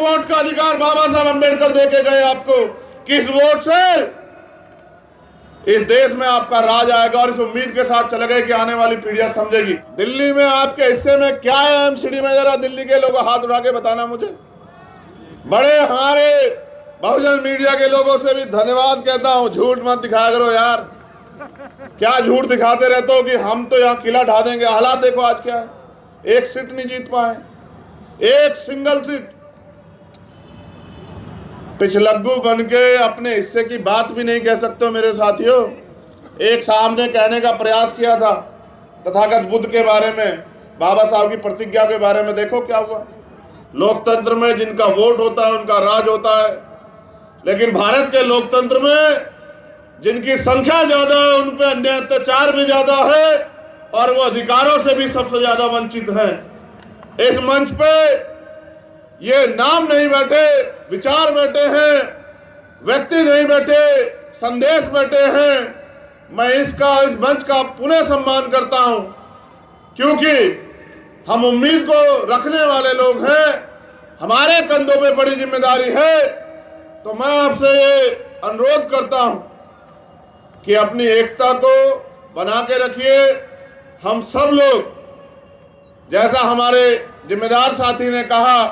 Vote का अधिकार बाबा साहब अंबेडकर देके गए आपको। किस वोट से इस देश में आपका राज आएगा, और इस उम्मीद के साथ चले गए कि आने वाली पीढ़ियां समझेगी। दिल्ली में आपके हिस्से में क्या है एमसीडी में, जरा दिल्ली के लोग हाथ उठा के बताना मुझे। बड़े हमारे बहुजन मीडिया के लोगों से भी धन्यवाद कहता हूं, झूठ मत दिखाया करो यार। क्या झूठ दिखाते रहते हो कि हम तो यहाँ किला ढा देंगे। हालात देखो आज क्या है, एक सीट नहीं जीत पाए, एक सिंगल सीट। पिछलग्गू बन के अपने हिस्से की बात भी नहीं कह सकते हो मेरे साथियों। एक साहब ने कहने का प्रयास किया था तथागत बुद्ध के बारे में, बाबा साहब की प्रतिज्ञा के बारे में, देखो क्या हुआ। लोकतंत्र में जिनका वोट होता है उनका राज होता है, लेकिन भारत के लोकतंत्र में जिनकी संख्या ज्यादा है उन पे अन्याय अत्याचार भी ज्यादा है, और वो अधिकारों से भी सबसे ज्यादा वंचित हैं। इस मंच पे ये नाम नहीं बैठे, विचार बैठे हैं, व्यक्ति नहीं बैठे, संदेश बैठे हैं। मैं इस मंच का पुनः सम्मान करता हूं, क्योंकि हम उम्मीद को रखने वाले लोग हैं, हमारे कंधों पे बड़ी जिम्मेदारी है। तो मैं आपसे ये अनुरोध करता हूं कि अपनी एकता को बना के रखिए। हम सब लोग, जैसा हमारे जिम्मेदार साथी ने कहा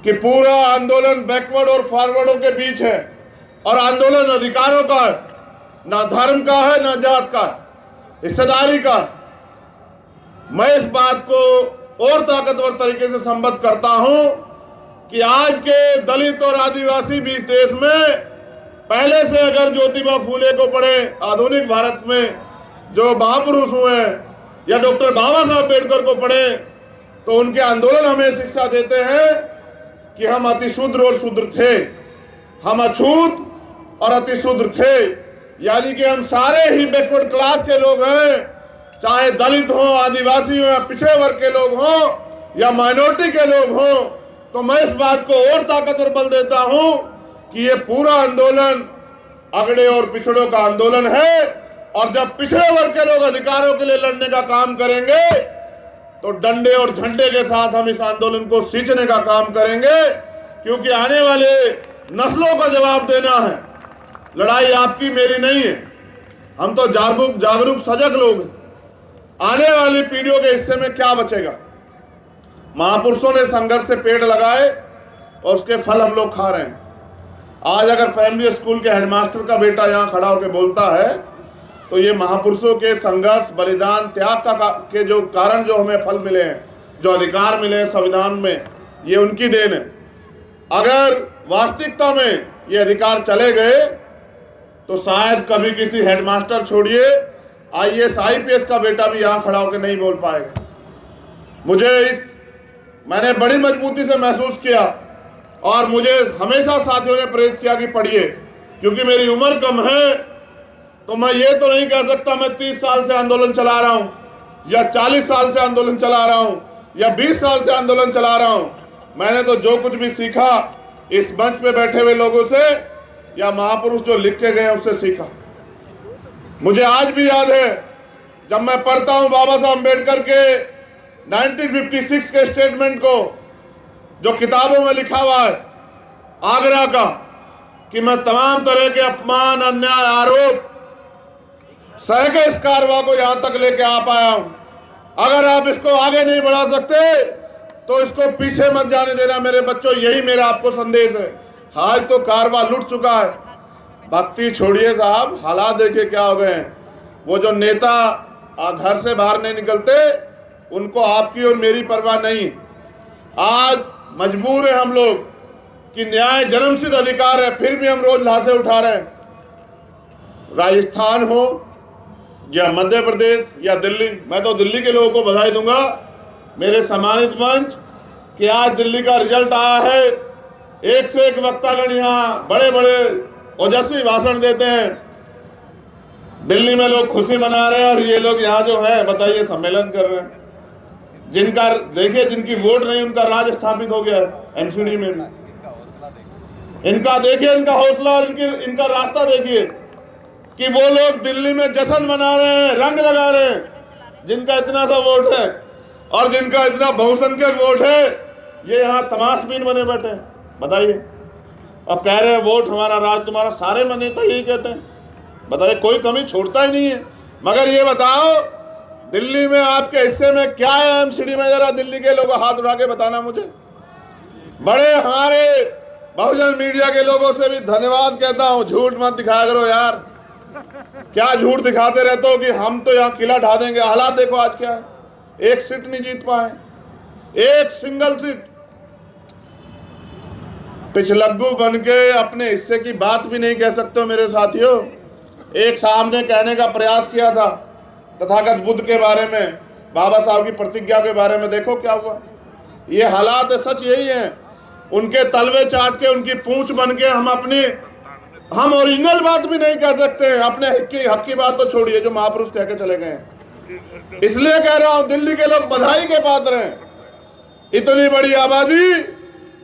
कि पूरा आंदोलन बैकवर्ड और फॉरवर्डों के बीच है, और आंदोलन अधिकारों का है, ना धर्म का है, ना जात का है, हिस्सेदारी का। मैं इस बात को और ताकतवर तरीके से संबद्ध करता हूं कि आज के दलित और आदिवासी भी इस देश में पहले से अगर ज्योतिबा फूले को पढ़े, आधुनिक भारत में जो महापुरुष हुए हैं, या डॉक्टर बाबा साहब अम्बेडकर को पढ़े, तो उनके आंदोलन हमें शिक्षा देते हैं कि हम अतिशूद्र और शूद्र थे, हम अछूत और अतिशूद्र थे। यानी कि हम सारे ही बैकवर्ड क्लास के लोग हैं, चाहे दलित हो, आदिवासी हो, या पिछड़े वर्ग के लोग हों, या माइनॉरिटी के लोग हों। तो मैं इस बात को और ताकतवर बल देता हूं कि ये पूरा आंदोलन अगड़े और पिछड़ों का आंदोलन है, और जब पिछड़े वर्ग के लोग अधिकारों के लिए लड़ने का काम करेंगे तो डंडे और झंडे के साथ हम इस आंदोलन को सींचने का काम करेंगे, क्योंकि आने वाले नस्लों का जवाब देना है। लड़ाई आपकी मेरी नहीं है, हम तो जागरूक सजग लोग हैं। आने वाली पीढ़ियों के हिस्से में क्या बचेगा। महापुरुषों ने संघर्ष से पेड़ लगाए और उसके फल हम लोग खा रहे हैं। आज अगर प्राइमरी स्कूल के हेडमास्टर का बेटा यहाँ खड़ा होकर बोलता है तो ये महापुरुषों के संघर्ष, बलिदान, त्याग के जो कारण जो हमें फल मिले हैं, जो अधिकार मिले हैं संविधान में, ये उनकी देन है। अगर वास्तविकता में ये अधिकार चले गए तो शायद कभी किसी हेडमास्टर छोड़िए IAS IPS का बेटा भी यहाँ खड़ा होकर नहीं बोल पाएगा। मैंने बड़ी मजबूती से महसूस किया, और मुझे हमेशा साथियों ने प्रेरित किया कि पढ़िए, क्योंकि मेरी उम्र कम है। तो मैं ये तो नहीं कह सकता मैं 30 साल से आंदोलन चला रहा हूं, या 40 साल से आंदोलन चला रहा हूं, या 20 साल से आंदोलन चला रहा हूं। मैंने तो जो कुछ भी सीखा इस मंच पे बैठे हुए लोगों से, या महापुरुष जो लिख के गए उससे सीखा। मुझे आज भी याद है जब मैं पढ़ता हूं बाबा साहब अम्बेडकर के 1956 के स्टेटमेंट को, जो किताबों में लिखा हुआ है आगरा का, कि मैं तमाम तरह के अपमान, अन्याय, आरोप सह के इस कारवां को यहां तक लेके आ पाया हूं। अगर आप इसको आगे नहीं बढ़ा सकते तो इसको पीछे मत जाने देना मेरे बच्चों, यही मेरा आपको संदेश है। आज तो कारवां लुट चुका है। भक्ति छोड़िए साहब, हालात देखिए क्या हो गए हैं। वो जो नेता घर से बाहर नहीं निकलते, उनको आपकी और मेरी परवाह नहीं। आज मजबूर है हम लोग कि न्याय जन्मसिद्ध अधिकार है, फिर भी हम रोज लाशें उठा रहे हैं। राजस्थान हो या मध्य प्रदेश या दिल्ली, मैं तो दिल्ली के लोगों को बधाई दूंगा, मेरे सम्मानित मंच, कि आज दिल्ली का रिजल्ट आया है। एक से एक वक्तागण यहाँ बड़े बड़े ओजस्वी भाषण देते हैं। दिल्ली में लोग खुशी मना रहे हैं, और ये लोग यहाँ जो है बताइए सम्मेलन कर रहे हैं। जिनका देखिए, जिनकी वोट नहीं उनका राज स्थापित हो गया है एमसीडी में। इनका देखिए, इनका हौसला और इनका रास्ता देखिए कि वो लोग दिल्ली में जश्न मना रहे हैं, रंग लगा रहे हैं, जिनका इतना सा वोट है, और जिनका इतना बहुसंख्यक वोट है ये यहाँ तमाशबीन बने बैठे हैं, बताइए। और कह रहे हैं वोट हमारा राज तुम्हारा, सारे नेता यही कहते हैं। बताइए, कोई कमी छोड़ता ही नहीं है। मगर ये बताओ, दिल्ली में आपके हिस्से में क्या है एमसीडी में? जरा दिल्ली के लोगों हाथ उठा के बताना मुझे। बड़े हमारे बहुजन मीडिया के लोगों से भी धन्यवाद कहता हूं, झूठ मत दिखाया करो यार। क्या झूठ दिखाते रहते हो कि हम तो यहाँ किला ढा देंगे। हालात देखो आज क्या है, एक सीट नहीं जीत पाए, एक सिंगल सीट। पिछलग्गू बन के अपने हिस्से की बात भी नहीं कह सकते हो मेरे साथियों। एक सामने कहने का प्रयास किया था तथागत बुद्ध के बारे में, बाबा साहब की प्रतिज्ञा के बारे में, देखो क्या हुआ। ये हालात है, सच यही है। उनके तलवे चाट के, उनकी पूंछ बन के हम ओरिजिनल बात भी नहीं कह सकते। अपने हक की बात तो छोड़िए, जो महापुरुष कह के चले गए। इसलिए कह रहा हूं, दिल्ली के लोग बधाई के पात्र हैं। इतनी बड़ी आबादी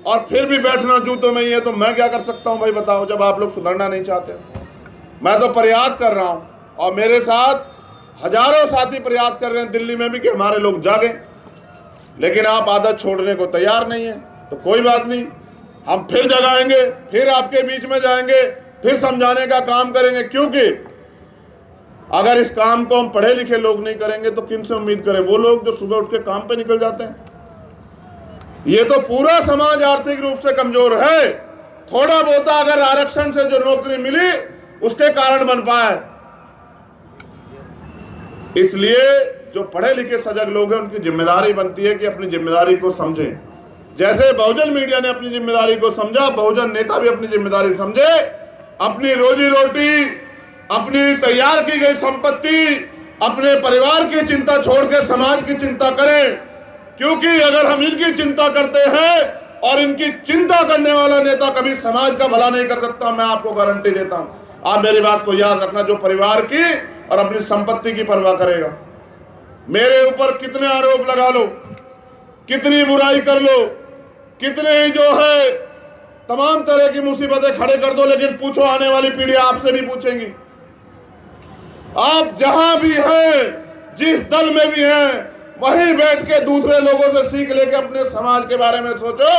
और फिर भी बैठना जूतों में ही है, तो मैं क्या कर सकता हूं भाई बताओ, जब आप लोग सुधरना नहीं चाहते। मैं तो प्रयास कर रहा हूं और मेरे साथ हजारों साथी प्रयास कर रहे हैं दिल्ली में भी कि हमारे लोग जागें, लेकिन आप आदत छोड़ने को तैयार नहीं है। तो कोई बात नहीं, हम फिर जगाएंगे, फिर आपके बीच में जाएंगे, फिर समझाने का काम करेंगे। क्योंकि अगर इस काम को हम पढ़े लिखे लोग नहीं करेंगे तो किन से उम्मीद करें? वो लोग जो सुबह उठ के काम पे निकल जाते हैं। ये तो पूरा समाज आर्थिक रूप से कमजोर है। थोड़ा बहुत अगर आरक्षण से जो नौकरी मिली उसके कारण बन पाए। इसलिए जो पढ़े लिखे सजग लोग हैं उनकी जिम्मेदारी बनती है कि अपनी जिम्मेदारी को समझें। जैसे बहुजन मीडिया ने अपनी जिम्मेदारी को समझा, बहुजन नेता भी अपनी जिम्मेदारी समझे। अपनी रोजी रोटी, अपनी तैयार की गई संपत्ति, अपने परिवार की चिंता छोड़ के समाज की चिंता करें। क्योंकि अगर हम इनकी चिंता करते हैं और इनकी चिंता करने वाला नेता कभी समाज का भला नहीं कर सकता, मैं आपको गारंटी देता हूं। आप मेरी बात को याद रखना, जो परिवार की और अपनी संपत्ति की परवाह करेगा। मेरे ऊपर कितने आरोप लगा लो, कितनी बुराई कर लो, कितने ही जो है तमाम तरह की मुसीबतें खड़े कर दो, लेकिन पूछो, आने वाली पीढ़ी आपसे भी पूछेंगी। आप जहां भी हैं, जिस दल में भी हैं, वहीं बैठ के दूसरे लोगों से सीख लेके अपने समाज के बारे में सोचो।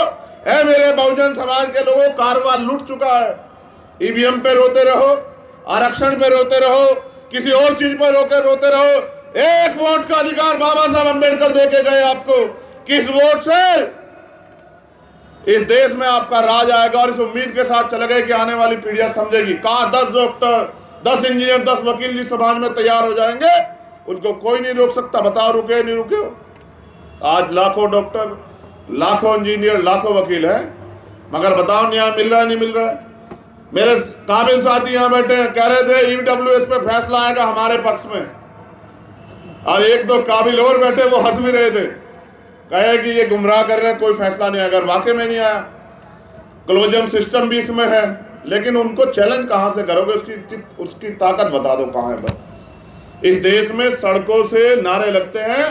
ऐ मेरे बहुजन समाज के लोगों, कारवा लूट चुका है। ईवीएम पे रोते रहो, आरक्षण पे रोते रहो, किसी और चीज पर रोते रहो। एक वोट का अधिकार बाबा साहब अम्बेडकर देके गए आपको। किस वोट से इस देश में आपका राज आएगा, और इस उम्मीद के साथ चले गए कि आने वाली पीढ़ियां समझेगी। कहा 10 डॉक्टर, 10 इंजीनियर, 10 वकील जिस समाज में तैयार हो जाएंगे, उनको कोई नहीं रोक सकता। बताओ रुके नहीं रुके? आज लाखों डॉक्टर, लाखों इंजीनियर, लाखों वकील हैं, मगर बताओ न्याय मिल रहा है, नहीं मिल रहा है? मेरे काबिल साथी यहाँ बैठे हैं, कह रहे थे ईडब्ल्यूएस पे फैसला आएगा हमारे पक्ष में, और एक दो काबिल और बैठे, वो हंस भी रहे थे, कहे कि ये गुमराह कर रहे हैं, कोई फैसला नहीं। अगर वाकई में नहीं आया, क्लोजन सिस्टम भी इसमें है, लेकिन उनको चैलेंज कहां से करोगे? उसकी ताकत बता दो कहां है। बस इस देश में सड़कों से नारे लगते हैं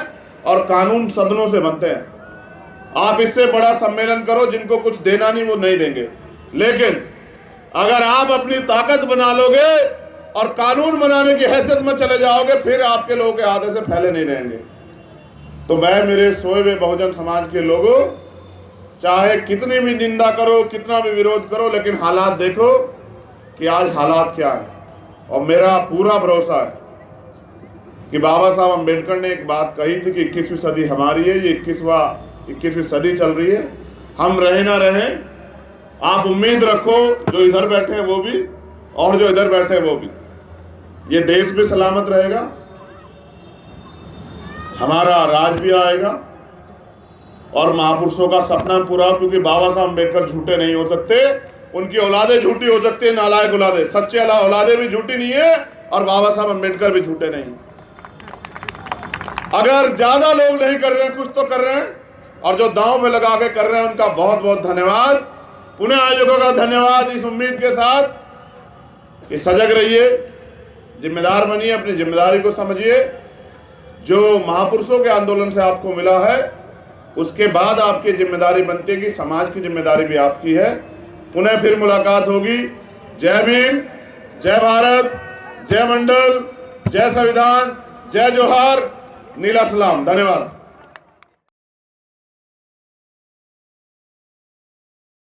और कानून सदनों से बनते हैं। आप इससे बड़ा सम्मेलन करो, जिनको कुछ देना नहीं वो नहीं देंगे, लेकिन अगर आप अपनी ताकत बना लोगे और कानून बनाने की हैसियत में चले जाओगे, फिर आपके लोगों के आधे से फैले नहीं रहेंगे। तो मैं मेरे सोए हुए बहुजन समाज के लोगों, चाहे कितनी भी निंदा करो, कितना भी विरोध करो, लेकिन हालात देखो कि आज हालात क्या है। और मेरा पूरा भरोसा है कि बाबा साहब अम्बेडकर ने एक बात कही थी कि 21वीं सदी हमारी है, ये 21वीं सदी चल रही है। हम रहे ना रहें, आप उम्मीद रखो, जो इधर बैठे हैं वो भी और जो इधर बैठे हैं वो भी, ये देश भी सलामत रहेगा, हमारा राज भी आएगा और महापुरुषों का सपना पूरा। क्योंकि बाबा साहब अम्बेडकर झूठे नहीं हो सकते, उनकी औलादे झूठी हो सकती है, नालायक औलादे। सच्चे औलादे भी झूठी नहीं है और बाबा साहब अम्बेडकर भी झूठे नहीं। अगर ज्यादा लोग नहीं कर रहे हैं, कुछ तो कर रहे हैं, और जो दांव में लगा के कर रहे हैं उनका बहुत बहुत धन्यवाद। पुनः आयोगों का धन्यवाद, इस उम्मीद के साथ कि सजग रहिए, जिम्मेदार बनिए, अपनी जिम्मेदारी को समझिए। जो महापुरुषों के आंदोलन से आपको मिला है, उसके बाद आपकी जिम्मेदारी बनती है कि समाज की जिम्मेदारी भी आपकी है। पुनः फिर मुलाकात होगी। जय भीम, जय भारत, जय मंडल, जय संविधान, जय जोहार, नीला सलाम। धन्यवाद।